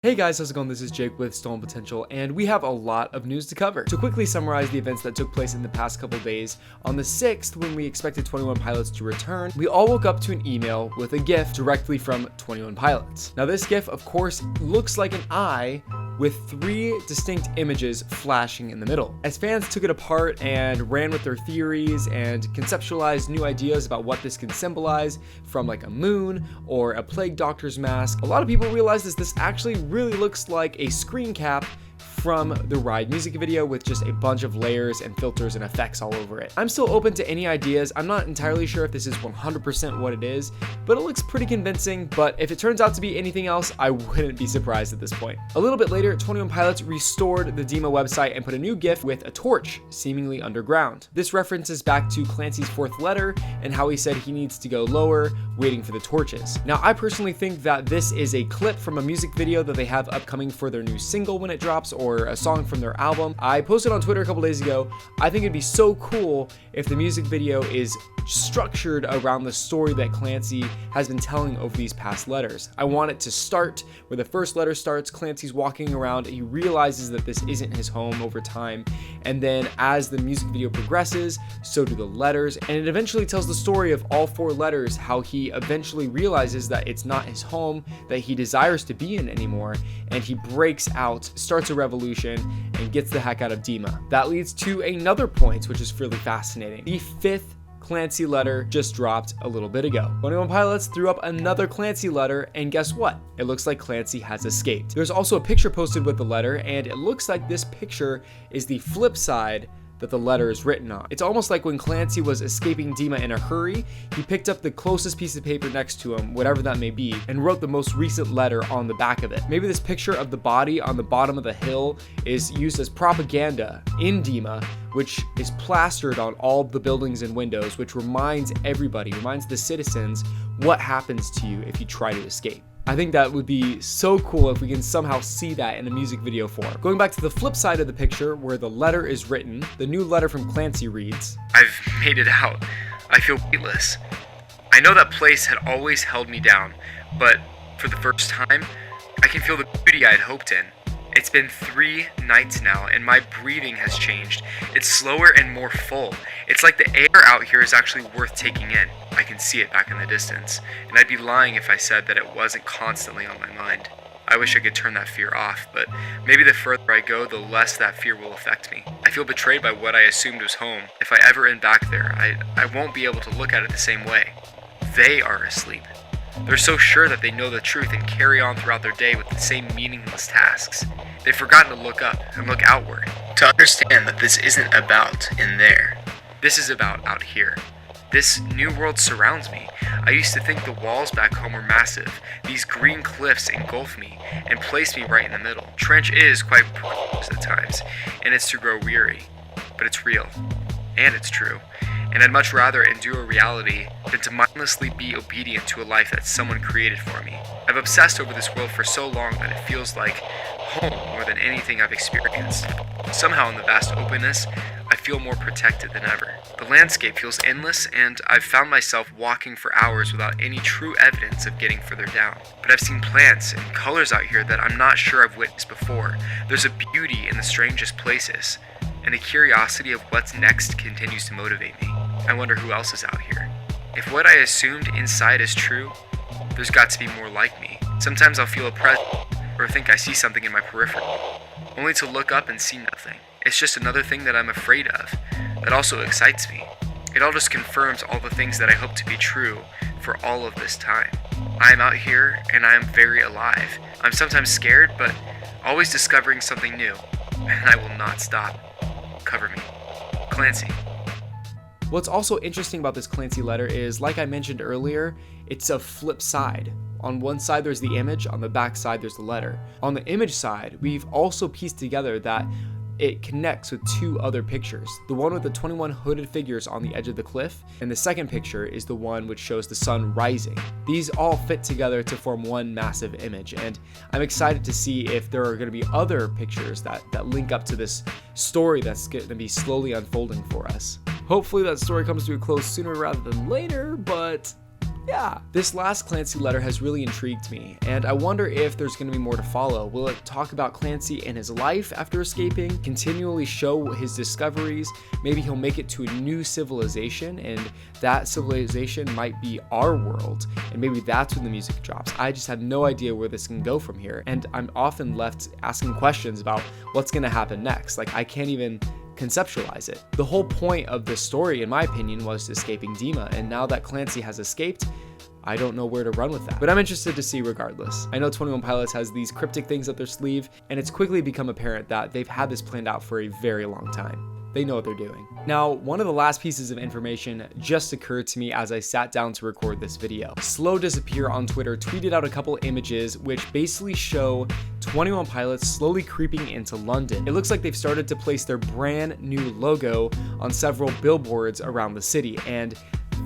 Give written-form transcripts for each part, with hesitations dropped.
Hey guys, how's it going? This is Jake with Stolen Potential, and we have a lot of news to cover. To quickly summarize the events that took place in the past couple days, on the 6th, when we expected 21 Pilots to return, we all woke up to an email with a GIF directly from 21 Pilots. Now this GIF, of course, looks like an eye with 3 distinct images flashing in the middle. As fans took it apart and ran with their theories and conceptualized new ideas about what this can symbolize, from like a moon or a plague doctor's mask, a lot of people realized this actually really looks like a screen cap from the Ride music video with just a bunch of layers and filters and effects all over it. I'm still open to any ideas. I'm not entirely sure if this is 100% what it is, but it looks pretty convincing. But if it turns out to be anything else, I wouldn't be surprised at this point. A little bit later, 21 Pilots restored the Dima website and put a new GIF with a torch seemingly underground. This references back to Clancy's 4th letter and how he said he needs to go lower, waiting for the torches. Now, I personally think that this is a clip from a music video that they have upcoming for their new single when it drops, or a song from their album. I posted on Twitter a couple days ago. I think it'd be so cool if the music video is structured around the story that Clancy has been telling over these past letters. I want it to start where the first letter starts. Clancy's walking around, he realizes that this isn't his home over time, and then as the music video progresses, so do the letters, and it eventually tells the story of all 4 letters, how he eventually realizes that it's not his home that he desires to be in anymore, and he breaks out, starts a revolution, and gets the heck out of Dima. That leads to another point, which is really fascinating. The 5th Clancy letter just dropped a little bit ago. 21 Pilots threw up another Clancy letter, and guess what? It looks like Clancy has escaped. There's also a picture posted with the letter, and it looks like this picture is the flip side that the letter is written on. It's almost like when Clancy was escaping Dima in a hurry, he picked up the closest piece of paper next to him, whatever that may be, and wrote the most recent letter on the back of it. Maybe this picture of the body on the bottom of the hill is used as propaganda in Dima, which is plastered on all the buildings and windows, which reminds everybody, reminds the citizens what happens to you if you try to escape. I think that would be so cool if we can somehow see that in a music video form. Going back to the flip side of the picture where the letter is written, the new letter from Clancy reads, "I've made it out. I feel weightless. I know that place had always held me down, but for the first time, I can feel the beauty I had hoped in. It's been 3 nights now, and my breathing has changed. It's slower and more full. It's like the air out here is actually worth taking in. I can see it back in the distance, and I'd be lying if I said that it wasn't constantly on my mind. I wish I could turn that fear off, but maybe the further I go, the less that fear will affect me. I feel betrayed by what I assumed was home. If I ever end back there, I won't be able to look at it the same way. They are asleep. They're so sure that they know the truth and carry on throughout their day with the same meaningless tasks. They've forgotten to look up and look outward, to understand that this isn't about in there. This is about out here. This new world surrounds me. I used to think the walls back home were massive. These green cliffs engulf me and place me right in the middle. Trench is quite porous at times, and it's to grow weary. But it's real, and it's true. And I'd much rather endure reality than to mindlessly be obedient to a life that someone created for me. I've obsessed over this world for so long that it feels like home more than anything I've experienced. Somehow in the vast openness, I feel more protected than ever. The landscape feels endless, and I've found myself walking for hours without any true evidence of getting further down. But I've seen plants and colors out here that I'm not sure I've witnessed before. There's a beauty in the strangest places, and a curiosity of what's next continues to motivate me. I wonder who else is out here. If what I assumed inside is true, there's got to be more like me. Sometimes I'll feel a presence, or think I see something in my periphery, only to look up and see nothing. It's just another thing that I'm afraid of, that also excites me. It all just confirms all the things that I hope to be true for all of this time. I am out here, and I am very alive. I'm sometimes scared, but always discovering something new, and I will not stop. Cover me. Clancy. What's also interesting about this Clancy letter is, like I mentioned earlier, it's a flip side. On one side there's the image, on the back side there's the letter. On the image side, we've also pieced together that it connects with 2 other pictures. The one with the 21 hooded figures on the edge of the cliff, and the second picture is the one which shows the sun rising. These all fit together to form one massive image, and I'm excited to see if there are going to be other pictures that link up to this story that's going to be slowly unfolding for us. Hopefully that story comes to a close sooner rather than later, but Yeah. This last Clancy letter has really intrigued me, and I wonder if there's going to be more to follow. Will it talk about Clancy and his life after escaping, continually show his discoveries? Maybe he'll make it to a new civilization, and that civilization might be our world, and maybe that's when the music drops. I just have no idea where this can go from here, and I'm often left asking questions about what's going to happen next. Like, I can't even conceptualize it. The whole point of this story, in my opinion, was escaping Dima, and now that Clancy has escaped, I don't know where to run with that. But I'm interested to see regardless. I know 21 Pilots has these cryptic things up their sleeve, and it's quickly become apparent that they've had this planned out for a very long time. They know what they're doing. Now, one of the last pieces of information just occurred to me as I sat down to record this video. Slow Disappear on Twitter tweeted out a couple images which basically show 21 Pilots slowly creeping into London. It looks like they've started to place their brand new logo on several billboards around the city, and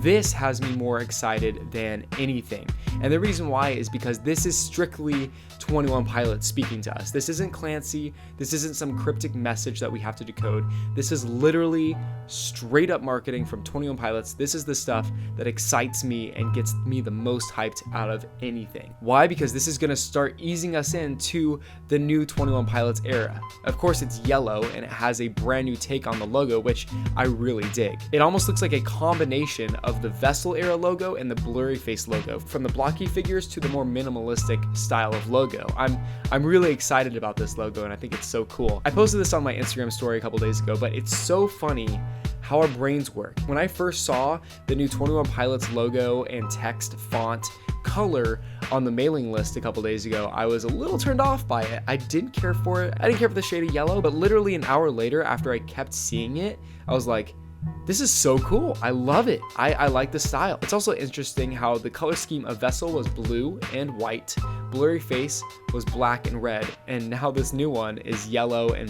this has me more excited than anything. And the reason why is because this is strictly 21 Pilots speaking to us. This isn't Clancy. This isn't some cryptic message that we have to decode. This is literally straight up marketing from 21 Pilots. This is the stuff that excites me and gets me the most hyped out of anything. Why? Because this is going to start easing us into the new 21 Pilots era. Of course, it's yellow and it has a brand new take on the logo, which I really dig. It almost looks like a combination of the Vessel era logo and the Blurry Face logo, from the blocky figures to the more minimalistic style of logo. I'm really excited about this logo, and I think it's so cool. I posted this on my Instagram story a couple days ago, but it's so funny how our brains work. When I first saw the new 21 Pilots logo and text font color on the mailing list a couple days ago, I was a little turned off by it. I didn't care for it. I didn't care for the shade of yellow, but literally an hour later, after I kept seeing it, I was like, this is so cool. I love it. I like the style. It's also interesting how the color scheme of Vessel was blue and white, Blurry Face was black and red, and now this new one is yellow and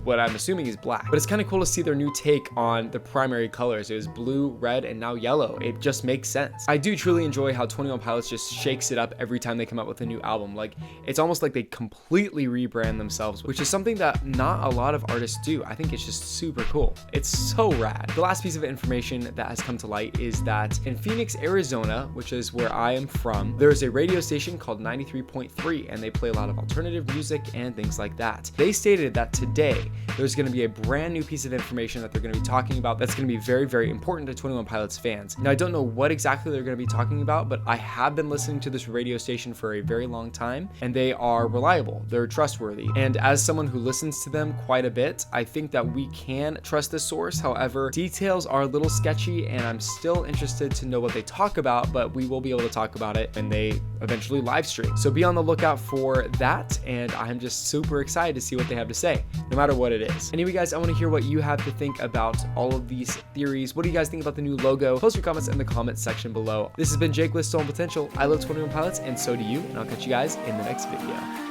what I'm assuming is black. But it's kind of cool to see their new take on the primary colors. It was blue, red, and now yellow. It just makes sense. I do truly enjoy how 21 Pilots just shakes it up every time they come out with a new album. Like, it's almost like they completely rebrand themselves, which is something that not a lot of artists do. I think it's just super cool. It's so rad. The last piece of information that has come to light is that in Phoenix, Arizona, which is where I am from, there is a radio station called 93.3, and they play a lot of alternative music and things like that. They stated that today, there's going to be a brand new piece of information that they're going to be talking about that's going to be very, very important to 21 Pilots fans. Now, I don't know what exactly they're going to be talking about, but I have been listening to this radio station for a very long time, and they are reliable. They're trustworthy. And as someone who listens to them quite a bit, I think that we can trust this source. However, details are a little sketchy, and I'm still interested to know what they talk about, but we will be able to talk about it when they eventually live stream. So be on the lookout for that, and I'm just super excited to see what they have to say, no matter what it is. Anyway, guys, I want to hear what you have to think about all of these theories. What do you guys think about the new logo? Post your comments in the comments section below. This has been Jake with Stolen Potential. I love 21 Pilots, and so do you, and I'll catch you guys in the next video.